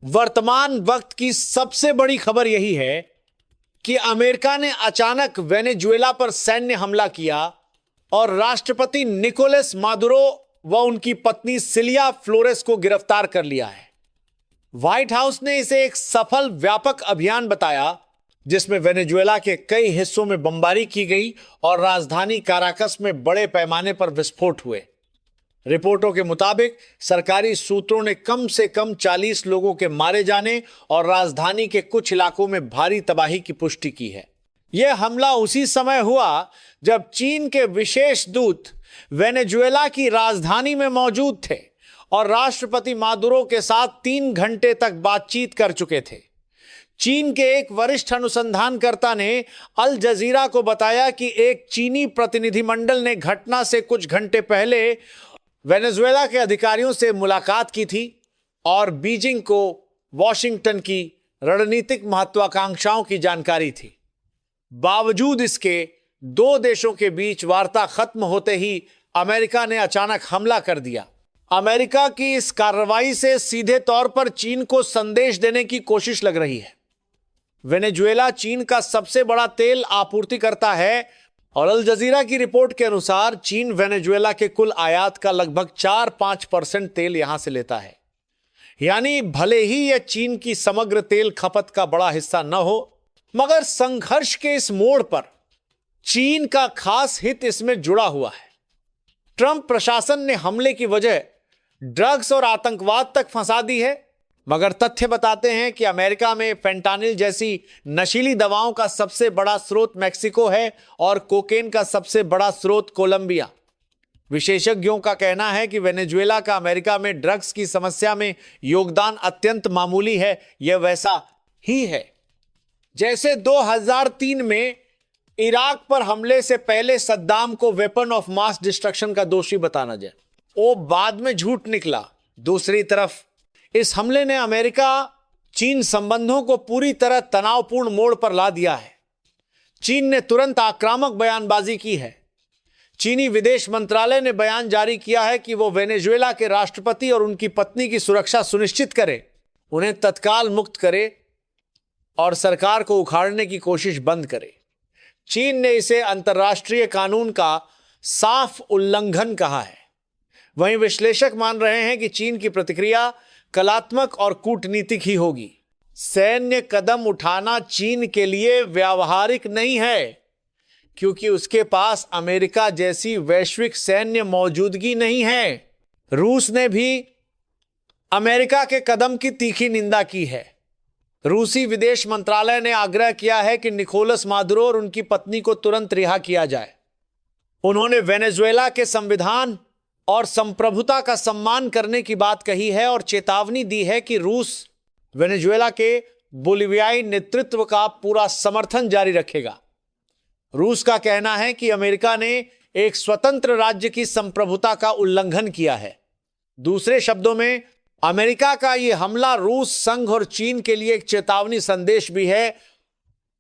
वर्तमान वक्त की सबसे बड़ी खबर यही है कि अमेरिका ने अचानक वेनेजुएला पर सैन्य हमला किया और राष्ट्रपति निकोलस मादुरो व उनकी पत्नी सिलिया फ्लोरेस को गिरफ्तार कर लिया है। व्हाइट हाउस ने इसे एक सफल व्यापक अभियान बताया जिसमें वेनेजुएला के कई हिस्सों में बमबारी की गई और राजधानी काराकस में बड़े पैमाने पर विस्फोट हुए। रिपोर्टों के मुताबिक सरकारी सूत्रों ने कम से कम 40 लोगों के मारे जाने और राजधानी के कुछ इलाकों में भारी तबाही की पुष्टि की है। यह हमला उसी समय हुआ जब चीन के विशेष दूत वेनेजुएला की राजधानी में मौजूद थे और राष्ट्रपति मादुरो के साथ 3 घंटे तक बातचीत कर चुके थे। चीन के एक वरिष्ठ अनुसंधानकर्ता ने अल जजीरा को बताया कि एक चीनी प्रतिनिधिमंडल ने घटना से कुछ घंटे पहले वेनेजुएला के अधिकारियों से मुलाकात की थी और बीजिंग को वॉशिंगटन की रणनीतिक महत्वाकांक्षाओं की जानकारी थी। बावजूद इसके 2 देशों के बीच वार्ता खत्म होते ही अमेरिका ने अचानक हमला कर दिया। अमेरिका की इस कार्रवाई से सीधे तौर पर चीन को संदेश देने की कोशिश लग रही है। वेनेजुएला चीन का सबसे बड़ा तेल आपूर्तिकर्ता है और अल जजीरा की रिपोर्ट के अनुसार चीन वेनेजुएला के कुल आयात का लगभग 4-5% तेल यहां से लेता है। यानी भले ही यह चीन की समग्र तेल खपत का बड़ा हिस्सा न हो, मगर संघर्ष के इस मोड़ पर चीन का खास हित इसमें जुड़ा हुआ है। ट्रंप प्रशासन ने हमले की वजह ड्रग्स और आतंकवाद तक फंसा दी है, मगर तथ्य बताते हैं कि अमेरिका में फेंटानिल जैसी नशीली दवाओं का सबसे बड़ा स्रोत मैक्सिको है और कोकेन का सबसे बड़ा स्रोत कोलंबिया। विशेषज्ञों का कहना है कि वेनेजुएला का अमेरिका में ड्रग्स की समस्या में योगदान अत्यंत मामूली है। यह वैसा ही है जैसे 2003 में इराक पर हमले से पहले सद्दाम को वेपन ऑफ मास डिस्ट्रक्शन का दोषी बताना जाए, वो बाद में झूठ निकला। दूसरी तरफ इस हमले ने अमेरिका चीन संबंधों को पूरी तरह तनावपूर्ण मोड़ पर ला दिया है। चीन ने तुरंत आक्रामक बयानबाजी की है। चीनी विदेश मंत्रालय ने बयान जारी किया है कि वो वेनेजुएला के राष्ट्रपति और उनकी पत्नी की सुरक्षा सुनिश्चित करे, उन्हें तत्काल मुक्त करे और सरकार को उखाड़ने की कोशिश बंद करे। चीन ने इसे अंतर्राष्ट्रीय कानून का साफ उल्लंघन कहा है। वहीं विश्लेषक मान रहे हैं कि चीन की प्रतिक्रिया कलात्मक और कूटनीतिक ही होगी। सैन्य कदम उठाना चीन के लिए व्यावहारिक नहीं है क्योंकि उसके पास अमेरिका जैसी वैश्विक सैन्य मौजूदगी नहीं है। रूस ने भी अमेरिका के कदम की तीखी निंदा की है। रूसी विदेश मंत्रालय ने आग्रह किया है कि निकोलस मादुरो और उनकी पत्नी को तुरंत रिहा किया जाए। उन्होंने वेनेजुएला के संविधान और संप्रभुता का सम्मान करने की बात कही है और चेतावनी दी है कि रूस वेनेजुएला के बोलिवियाई नेतृत्व का पूरा समर्थन जारी रखेगा। रूस का कहना है कि अमेरिका ने एक स्वतंत्र राज्य की संप्रभुता का उल्लंघन किया है। दूसरे शब्दों में अमेरिका का यह हमला रूस, संघ और चीन के लिए एक चेतावनी संदेश भी है।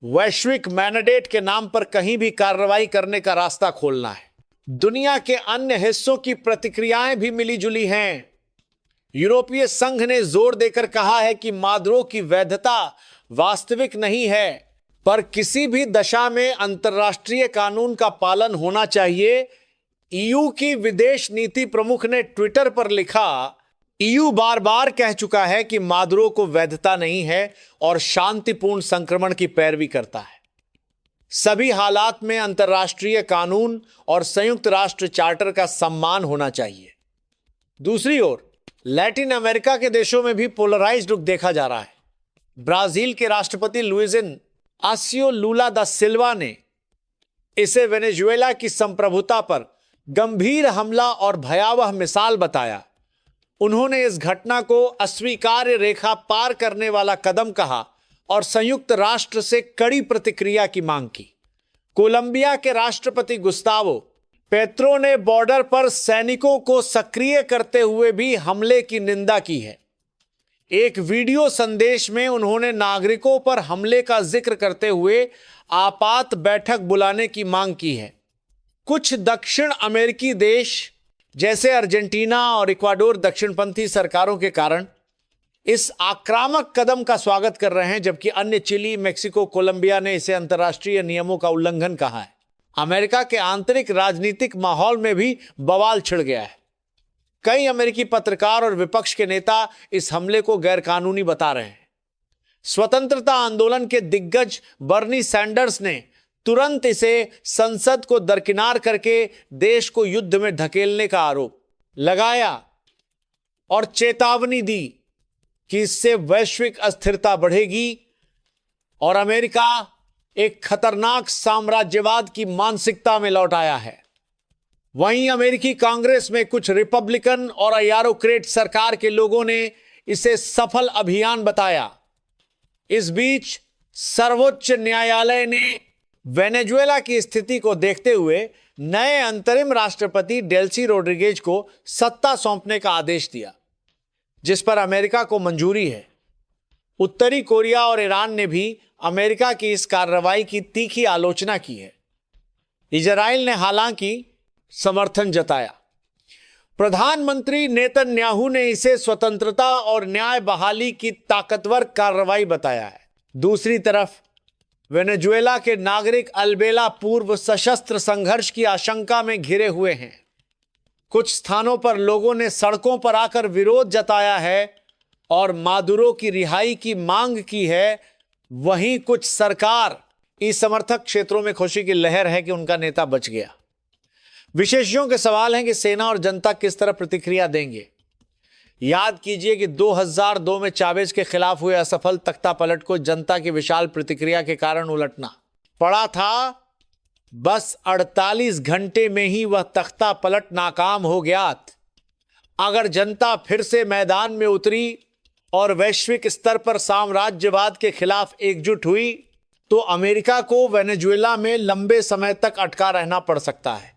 वैश्विक मैंडेट के नाम पर कहीं भी कार्रवाई करने का रास्ता खोलना है। दुनिया के अन्य हिस्सों की प्रतिक्रियाएं भी मिली जुली हैं। यूरोपीय संघ ने जोर देकर कहा है कि मादुरो की वैधता वास्तविक नहीं है, पर किसी भी दशा में अंतर्राष्ट्रीय कानून का पालन होना चाहिए। ईयू की विदेश नीति प्रमुख ने ट्विटर पर लिखा, ईयू बार बार कह चुका है कि मादुरो को वैधता नहीं है और शांतिपूर्ण संक्रमण की पैरवी करता है। सभी हालात में अंतर्राष्ट्रीय कानून और संयुक्त राष्ट्र चार्टर का सम्मान होना चाहिए। दूसरी ओर लैटिन अमेरिका के देशों में भी पोलराइज्ड रुख देखा जा रहा है। ब्राजील के राष्ट्रपति लुइस इनासियो लुला दा सिल्वा ने इसे वेनेजुएला की संप्रभुता पर गंभीर हमला और भयावह मिसाल बताया। उन्होंने इस घटना को अस्वीकार्य रेखा पार करने वाला कदम कहा और संयुक्त राष्ट्र से कड़ी प्रतिक्रिया की मांग की। कोलंबिया के राष्ट्रपति गुस्तावो पेट्रो ने बॉर्डर पर सैनिकों को सक्रिय करते हुए भी हमले की निंदा की है। एक वीडियो संदेश में उन्होंने नागरिकों पर हमले का जिक्र करते हुए आपात बैठक बुलाने की मांग की है। कुछ दक्षिण अमेरिकी देश जैसे अर्जेंटीना और इक्वाडोर दक्षिणपंथी सरकारों के कारण इस आक्रामक कदम का स्वागत कर रहे हैं, जबकि अन्य चिली, मेक्सिको, कोलंबिया ने इसे अंतर्राष्ट्रीय नियमों का उल्लंघन कहा है। अमेरिका के आंतरिक राजनीतिक माहौल में भी बवाल छिड़ गया है। कई अमेरिकी पत्रकार और विपक्ष के नेता इस हमले को गैरकानूनी बता रहे हैं। स्वतंत्रता आंदोलन के दिग्गज बर्नी सैंडर्स ने तुरंत इसे संसद को दरकिनार करके देश को युद्ध में धकेलने का आरोप लगाया और चेतावनी दी कि इससे वैश्विक अस्थिरता बढ़ेगी और अमेरिका एक खतरनाक साम्राज्यवाद की मानसिकता में लौट आया है। वहीं अमेरिकी कांग्रेस में कुछ रिपब्लिकन और अयारोक्रेट सरकार के लोगों ने इसे सफल अभियान बताया। इस बीच सर्वोच्च न्यायालय ने वेनेजुएला की स्थिति को देखते हुए नए अंतरिम राष्ट्रपति डेल्सी रोड्रिगेज को सत्ता सौंपने का आदेश दिया, जिस पर अमेरिका को मंजूरी है। उत्तरी कोरिया और ईरान ने भी अमेरिका की इस कार्रवाई की तीखी आलोचना की है। इजराइल ने हालांकि समर्थन जताया। प्रधानमंत्री नेतन्याहू ने इसे स्वतंत्रता और न्याय बहाली की ताकतवर कार्रवाई बताया है। दूसरी तरफ वेनेजुएला के नागरिक अलबेला पूर्व सशस्त्र संघर्ष की आशंका में घिरे हुए हैं। कुछ स्थानों पर लोगों ने सड़कों पर आकर विरोध जताया है और मादुरो की रिहाई की मांग की है। वहीं कुछ सरकार समर्थक क्षेत्रों में खुशी की लहर है कि उनका नेता बच गया। विशेषज्ञों के सवाल हैं कि सेना और जनता किस तरह प्रतिक्रिया देंगे। याद कीजिए कि 2002 में चावेज के खिलाफ हुए असफल तख्तापलट को जनता की विशाल प्रतिक्रिया के कारण उलटना पड़ा था। बस 48 घंटे में ही वह तख्तापलट नाकाम हो गया। अगर जनता फिर से मैदान में उतरी और वैश्विक स्तर पर साम्राज्यवाद के खिलाफ एकजुट हुई तो अमेरिका को वेनेजुएला में लंबे समय तक अटका रहना पड़ सकता है।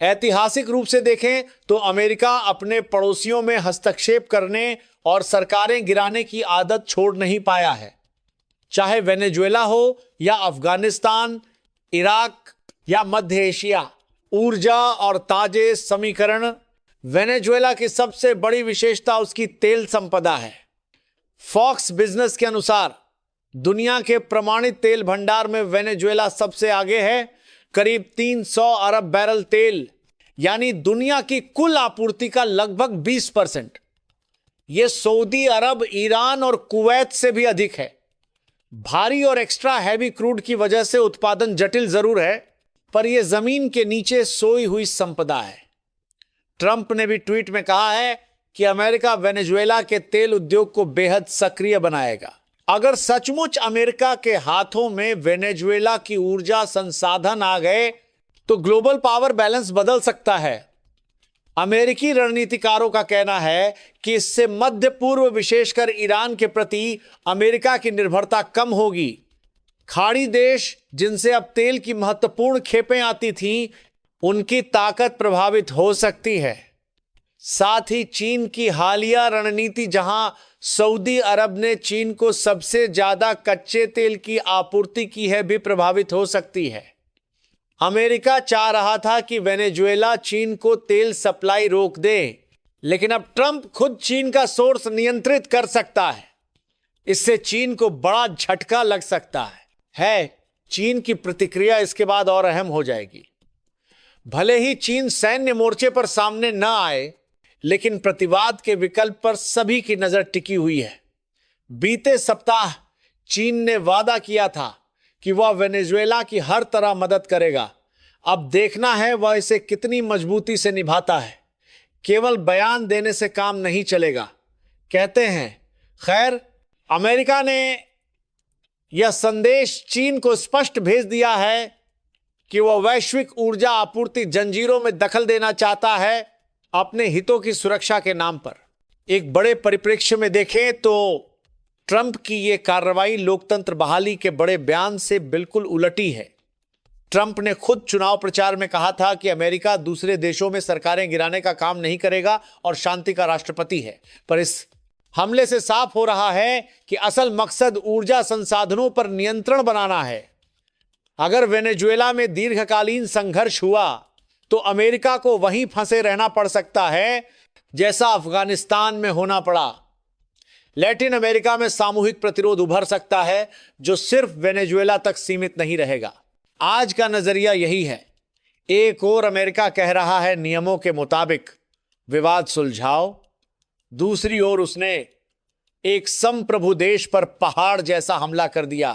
ऐतिहासिक रूप से देखें तो अमेरिका अपने पड़ोसियों में हस्तक्षेप करने और सरकारें गिराने की आदत छोड़ नहीं पाया है। चाहे वेनेजुएला हो या अफगानिस्तान, इराक या मध्य एशिया, ऊर्जा और ताजे समीकरण। वेनेजुएला की सबसे बड़ी विशेषता उसकी तेल संपदा है। फॉक्स बिजनेस के अनुसार दुनिया के प्रमाणित तेल भंडार में वेनेजुएला सबसे आगे है। करीब 300 अरब बैरल तेल, यानी दुनिया की कुल आपूर्ति का लगभग 20%। यह सऊदी अरब, ईरान और कुवैत से भी अधिक है। भारी और एक्स्ट्रा हैवी क्रूड की वजह से उत्पादन जटिल जरूर है, पर यह जमीन के नीचे सोई हुई संपदा है। ट्रंप ने भी ट्वीट में कहा है कि अमेरिका वेनेजुएला के तेल उद्योग को बेहद सक्रिय बनाएगा। अगर सचमुच अमेरिका के हाथों में वेनेजुएला की ऊर्जा संसाधन आ गए तो ग्लोबल पावर बैलेंस बदल सकता है। अमेरिकी रणनीतिकारों का कहना है कि इससे मध्य पूर्व, विशेषकर ईरान के प्रति अमेरिका की निर्भरता कम होगी। खाड़ी देश जिनसे अब तेल की महत्वपूर्ण खेपें आती थीं, उनकी ताकत प्रभावित हो सकती है। साथ ही चीन की हालिया रणनीति, जहां सऊदी अरब ने चीन को सबसे ज्यादा कच्चे तेल की आपूर्ति की है, भी प्रभावित हो सकती है। अमेरिका चाह रहा था कि वेनेजुएला चीन को तेल सप्लाई रोक दे, लेकिन अब ट्रंप खुद चीन का सोर्स नियंत्रित कर सकता है। इससे चीन को बड़ा झटका लग सकता है। चीन की प्रतिक्रिया इसके बाद और अहम हो जाएगी। भले ही चीन सैन्य मोर्चे पर सामने न आए, लेकिन प्रतिवाद के विकल्प पर सभी की नजर टिकी हुई है। बीते सप्ताह चीन ने वादा किया था कि वह वेनेजुएला की हर तरह मदद करेगा। अब देखना है वह इसे कितनी मजबूती से निभाता है। केवल बयान देने से काम नहीं चलेगा, कहते हैं। खैर, अमेरिका ने यह संदेश चीन को स्पष्ट भेज दिया है कि वह वैश्विक ऊर्जा आपूर्ति जंजीरों में दखल देना चाहता है, अपने हितों की सुरक्षा के नाम पर। एक बड़े परिप्रेक्ष्य में देखें तो ट्रंप की यह कार्रवाई लोकतंत्र बहाली के बड़े बयान से बिल्कुल उलटी है। ट्रंप ने खुद चुनाव प्रचार में कहा था कि अमेरिका दूसरे देशों में सरकारें गिराने का काम नहीं करेगा और शांति का राष्ट्रपति है। पर इस हमले से साफ हो रहा है कि असल मकसद ऊर्जा संसाधनों पर नियंत्रण बनाना है। अगर वेनेजुएला में दीर्घकालीन संघर्ष हुआ तो अमेरिका को वहीं फंसे रहना पड़ सकता है, जैसा अफगानिस्तान में होना पड़ा। लैटिन अमेरिका में सामूहिक प्रतिरोध उभर सकता है जो सिर्फ वेनेजुएला तक सीमित नहीं रहेगा। आज का नजरिया यही है। एक और अमेरिका कह रहा है नियमों के मुताबिक विवाद सुलझाओ, दूसरी ओर उसने एक संप्रभु देश पर पहाड़ जैसा हमला कर दिया।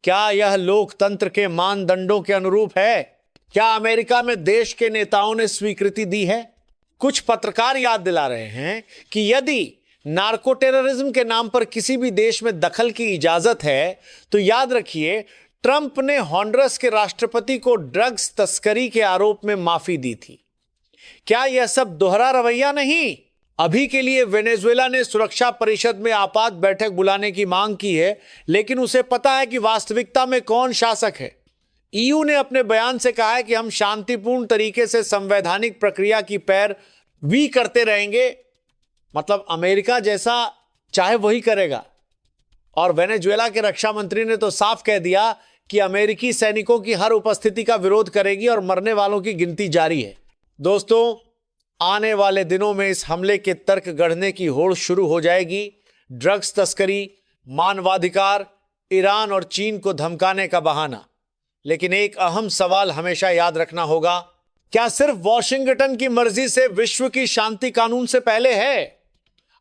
क्या यह लोकतंत्र के मानदंडों के अनुरूप है? क्या अमेरिका में देश के नेताओं ने स्वीकृति दी है? कुछ पत्रकार याद दिला रहे हैं कि यदि नार्को टेररिज्म के नाम पर किसी भी देश में दखल की इजाजत है तो याद रखिए ट्रंप ने हॉन्डुरस के राष्ट्रपति को ड्रग्स तस्करी के आरोप में माफी दी थी। क्या यह सब दोहरा रवैया नहीं? अभी के लिए वेनेजुएला ने सुरक्षा परिषद में आपात बैठक बुलाने की मांग की है, लेकिन उसे पता है कि वास्तविकता में कौन शासक है। ईयू ने अपने बयान से कहा है कि हम शांतिपूर्ण तरीके से संवैधानिक प्रक्रिया की पैरवी करते रहेंगे। मतलब अमेरिका जैसा चाहे वही करेगा। और वेनेजुएला के रक्षा मंत्री ने तो साफ कह दिया कि अमेरिकी सैनिकों की हर उपस्थिति का विरोध करेगी और मरने वालों की गिनती जारी है। दोस्तों, आने वाले दिनों में इस हमले के तर्क गढ़ने की होड़ शुरू हो जाएगी। ड्रग्स तस्करी, मानवाधिकार, ईरान और चीन को धमकाने का बहाना। लेकिन एक अहम सवाल हमेशा याद रखना होगा, क्या सिर्फ वॉशिंगटन की मर्जी से विश्व की शांति कानून से पहले है?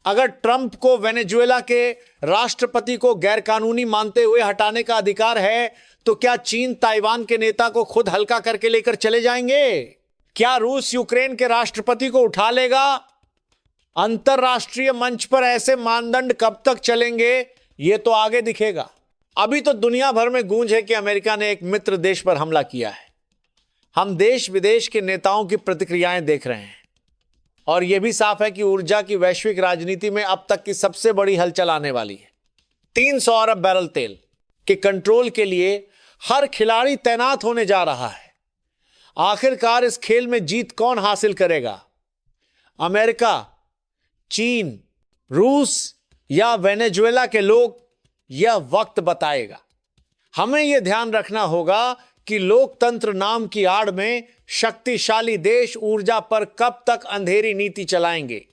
अगर ट्रंप को वेनेजुएला के राष्ट्रपति को गैरकानूनी मानते हुए हटाने का अधिकार है तो क्या चीन ताइवान के नेता को खुद हल्का करके लेकर चले जाएंगे? क्या रूस यूक्रेन के राष्ट्रपति को उठा लेगा? अंतरराष्ट्रीय मंच पर ऐसे मानदंड कब तक चलेंगे, यह तो आगे दिखेगा। अभी तो दुनिया भर में गूंज है कि अमेरिका ने एक मित्र देश पर हमला किया है। हम देश विदेश के नेताओं की प्रतिक्रियाएं देख रहे हैं और यह भी साफ है कि ऊर्जा की वैश्विक राजनीति में अब तक की सबसे बड़ी हलचल आने वाली है। 300 अरब बैरल तेल के कंट्रोल के लिए हर खिलाड़ी तैनात होने जा रहा है। आखिरकार इस खेल में जीत कौन हासिल करेगा? अमेरिका, चीन, रूस या वेनेजुएला के लोग? यह वक्त बताएगा। हमें यह ध्यान रखना होगा कि लोकतंत्र नाम की आड़ में शक्तिशाली देश ऊर्जा पर कब तक अंधेरी नीति चलाएंगे।